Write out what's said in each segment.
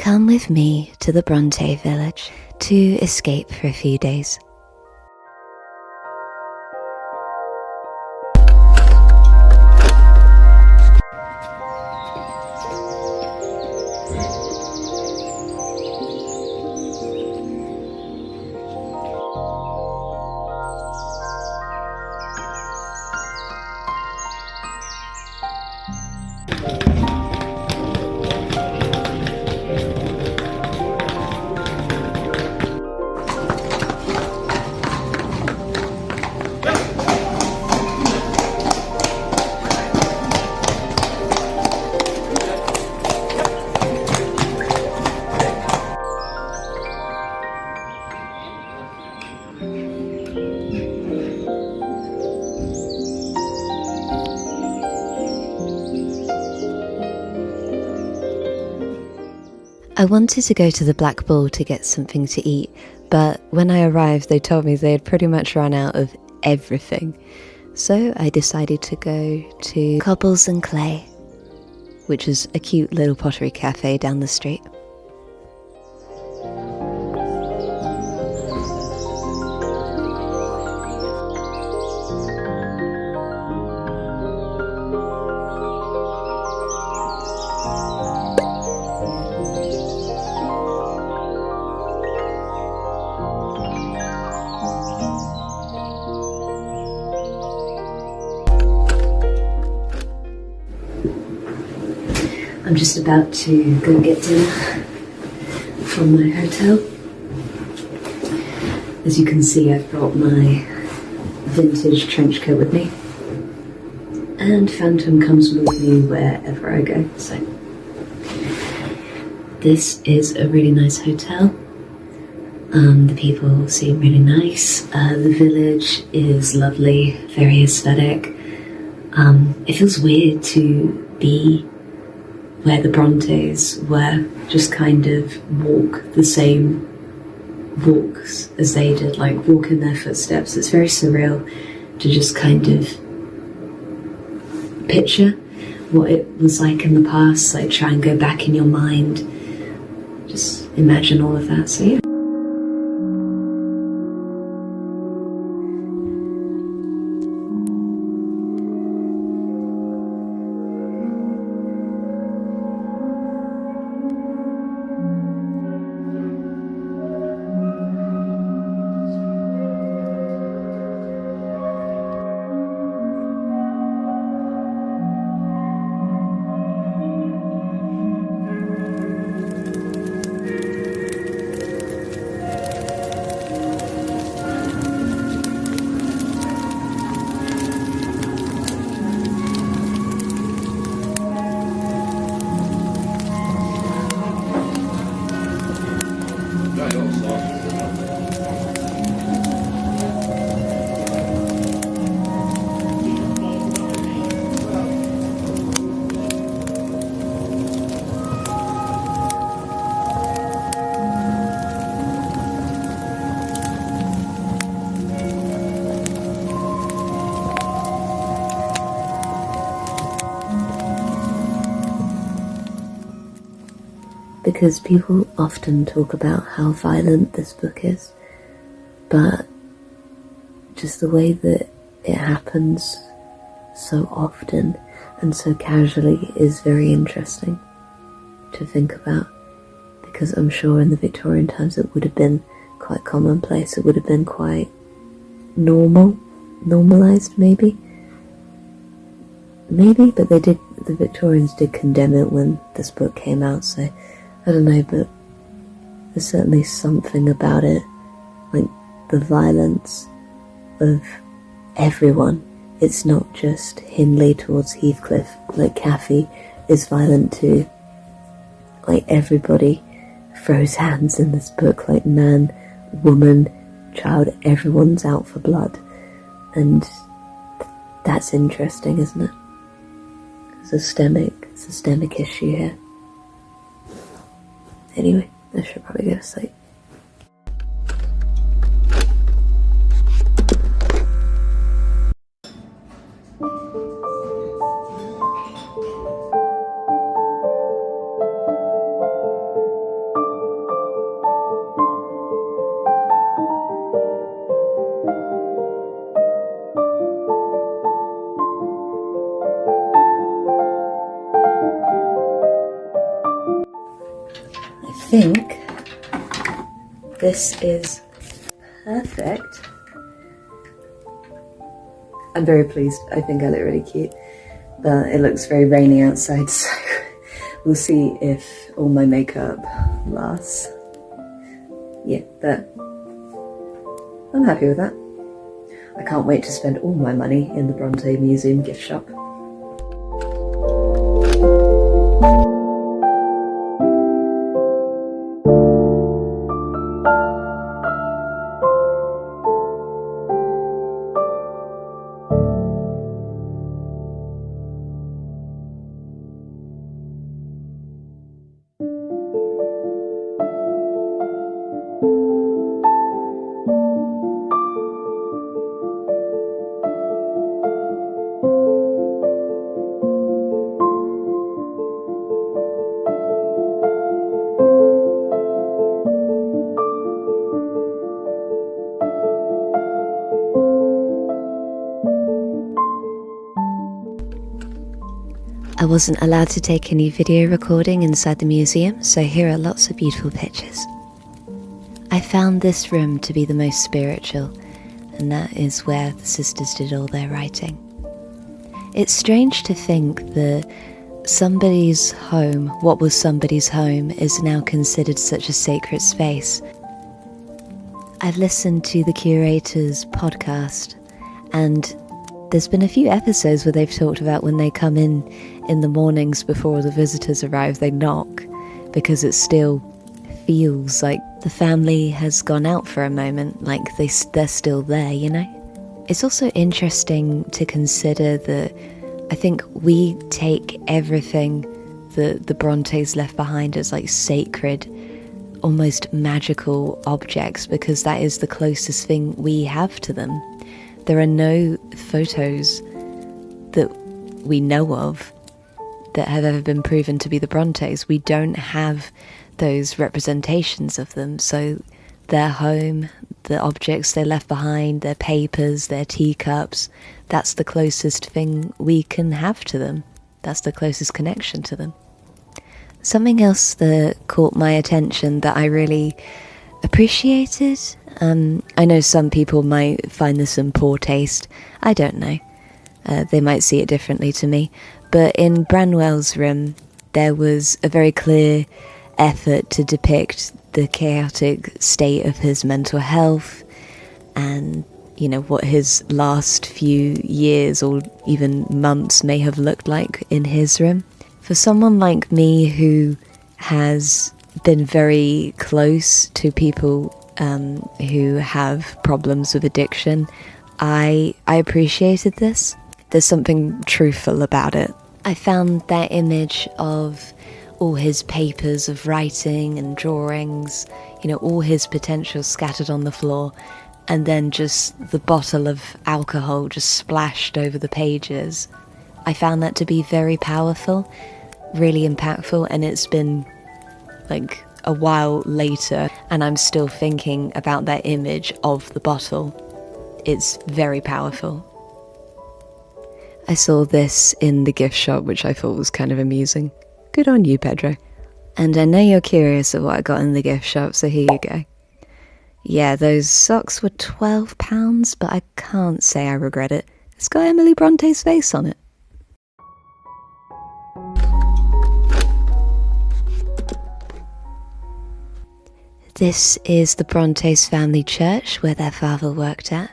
Come with me to the Bronte Village to escape for a few days. I wanted to go to the Black Bull to get something to eat, but when I arrived they told me they had pretty much run out of everything. So I decided to go to Cobbles and Clay, which is a cute little pottery cafe down the street. I'm just about to go get dinner from my hotel. As you can see, I've brought my vintage trench coat with me, and Phantom comes with me wherever I go. So this is a really nice hotel. The people seem really nice. The village is lovely, very aesthetic. It feels weird to be where the Brontes were, just kind of walk the same walks as they did, like walk in their footsteps. It's very surreal to just kind of picture what it was like in the past, like try and go back in your mind, just imagine all of that. So yeah. Because people often talk about how violent this book is, but just the way that it happens so often and so casually is very interesting to think about, because I'm sure in the Victorian times it would have been quite commonplace, it would have been quite normalised maybe, but the Victorians did condemn it when this book came out, so I don't know, but there's certainly something about it, like the violence of everyone. It's not just Hindley towards Heathcliff, like Kathy is violent too. Like everybody throws hands in this book, like man, woman, child, everyone's out for blood. And that's interesting, isn't it? It's a systemic issue here. Anyway, I should probably go to sleep. think this is perfect. I'm very pleased. I think I look really cute, but it looks very rainy outside, so we'll see if all my makeup lasts. Yeah, but I'm happy with that. I can't wait to spend all my money in the Bronte Museum gift shop. I wasn't allowed to take any video recording inside the museum, so here are lots of beautiful pictures. I found this room to be the most spiritual, and that is where the sisters did all their writing. It's strange to think that somebody's home, what was somebody's home, is now considered such a sacred space. I've listened to the curator's podcast, and there's been a few episodes where they've talked about when they come in the mornings before the visitors arrive, they knock, because it still feels like the family has gone out for a moment, like they're still there, you know? It's also interesting to consider that I think we take everything that the Brontes left behind as like sacred, almost magical objects, because that is the closest thing we have to them. There are no photos that we know of that have ever been proven to be the Brontes. We don't have those representations of them, so their home, the objects they left behind, their papers, their teacups, that's the closest thing we can have to them. That's the closest connection to them. Something else that caught my attention that I really appreciated, I know some people might find this in poor taste, I don't know, they might see it differently to me, but in Branwell's room there was a very clear effort to depict the chaotic state of his mental health and, you know, what his last few years or even months may have looked like in his room. For someone like me who has been very close to people who have problems with addiction, I appreciated this. There's something truthful about it. I found that image of all his papers of writing and drawings, you know, all his potential scattered on the floor, and then just the bottle of alcohol just splashed over the pages. I found that to be very powerful, really impactful, and it's been like a while later and I'm still thinking about that image of the bottle. It's very powerful. I saw this in the gift shop, which I thought was kind of amusing. Good on you, Pedro. And I know you're curious of what I got in the gift shop, so here you go. Yeah, those socks were £12, but I can't say I regret it. It's got Emily Bronte's face on it. This is the Brontes family church where their father worked at.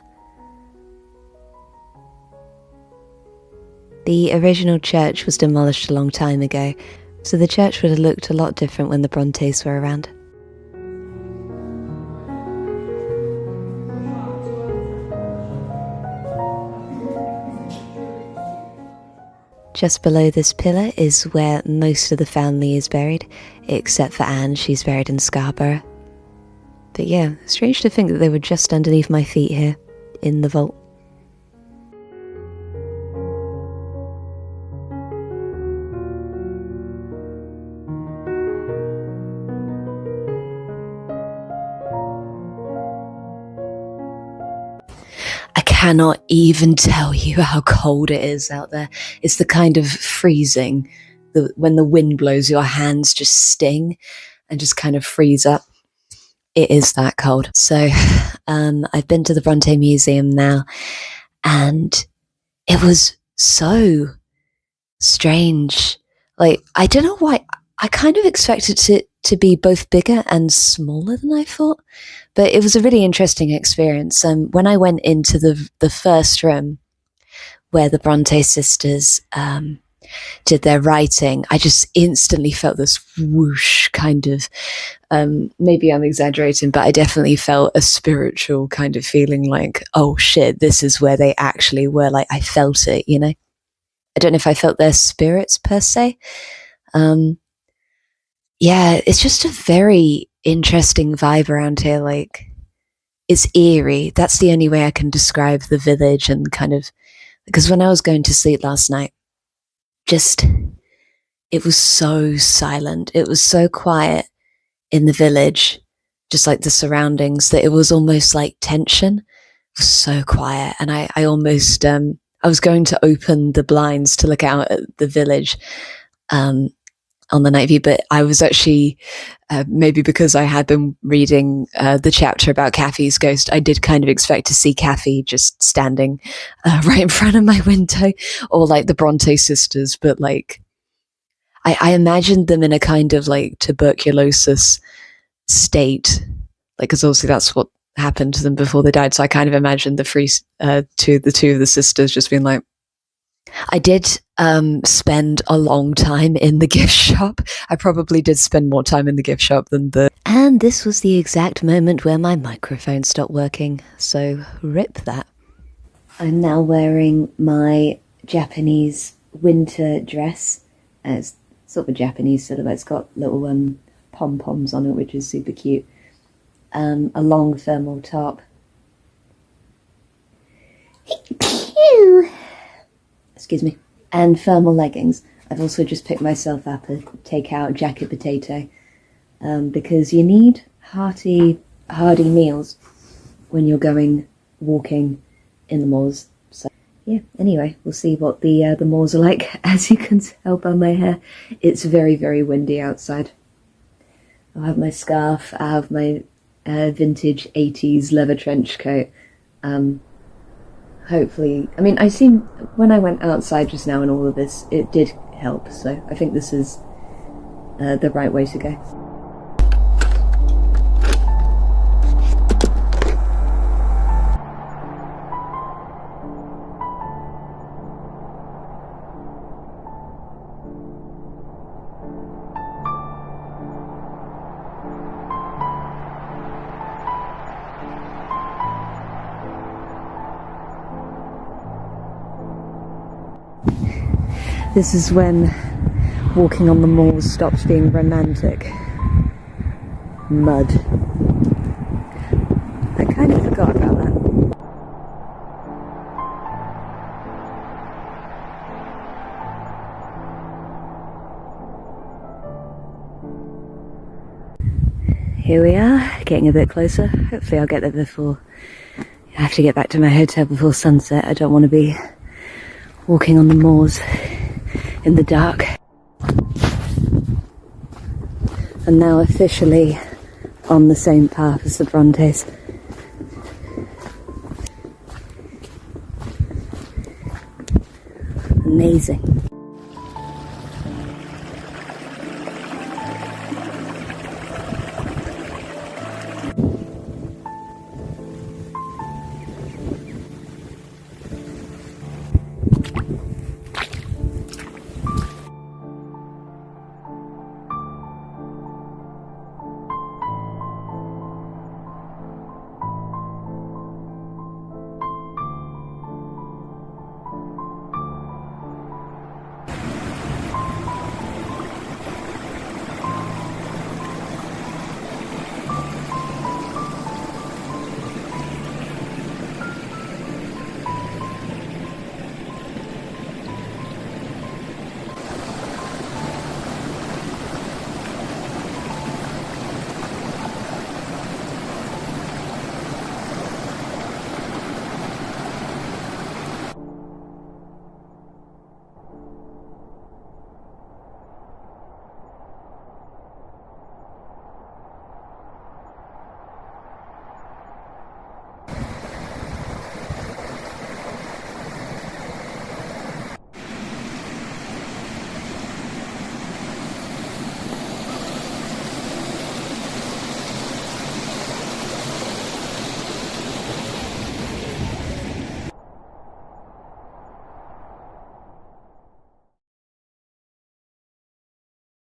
The original church was demolished a long time ago, so the church would have looked a lot different when the Brontes were around. Just below this pillar is where most of the family is buried, except for Anne, she's buried in Scarborough. But yeah, strange to think that they were just underneath my feet here, in the vault. I cannot even tell you how cold it is out there. It's the kind of freezing that when the wind blows, your hands just sting. and just kind of freeze up. It is that cold. So I've been to the Bronte Museum now, and it was so strange. Like, I don't know why. I kind of expected it to be both bigger and smaller than I thought, but it was a really interesting experience. When I went into the first room where the Bronte sisters did their writing, I just instantly felt this whoosh kind of, maybe I'm exaggerating, but I definitely felt a spiritual kind of feeling like, oh shit, this is where they actually were. Like, I felt it, you know? I don't know if I felt their spirits per se. Yeah, it's just a very interesting vibe around here. Like, it's eerie. That's the only way I can describe the village, and kind of, because when I was going to sleep last night, it was so silent. It was so quiet in the village, just like the surroundings, that it was almost like tension. It was so quiet. And I almost, I was going to open the blinds to look out at the village on the night view, but I was actually, maybe because I had been reading the chapter about Kathy's ghost, I did kind of expect to see Kathy just standing right in front of my window, or like the Bronte sisters, but like, I imagined them in a kind of like tuberculosis state, like, because obviously that's what happened to them before they died. So I kind of imagined the two of the sisters just being like, I did spend a long time in the gift shop. I probably did spend more time in the gift shop than And this was the exact moment where my microphone stopped working, so rip that. I'm now wearing my Japanese winter dress. It's sort of a Japanese silhouette. It's got little pom-poms on it, which is super cute. A long thermal top. Excuse me. And thermal leggings. I've also just picked myself up a take-out jacket potato, because you need hardy meals when you're going walking in the moors. So yeah, anyway, we'll see what the moors are like. As you can tell by my hair, it's very, very windy outside. I'll have my scarf, I have my vintage 80s leather trench coat. Hopefully, I mean, when I went outside just now and all of this, it did help, so I think this is the right way to go. This is when walking on the moors stops being romantic. Mud. I kind of forgot about that. Here we are, getting a bit closer. Hopefully I'll get there before I have to get back to my hotel before sunset. I don't want to be walking on the moors in the dark. And now officially on the same path as the Brontes. Amazing.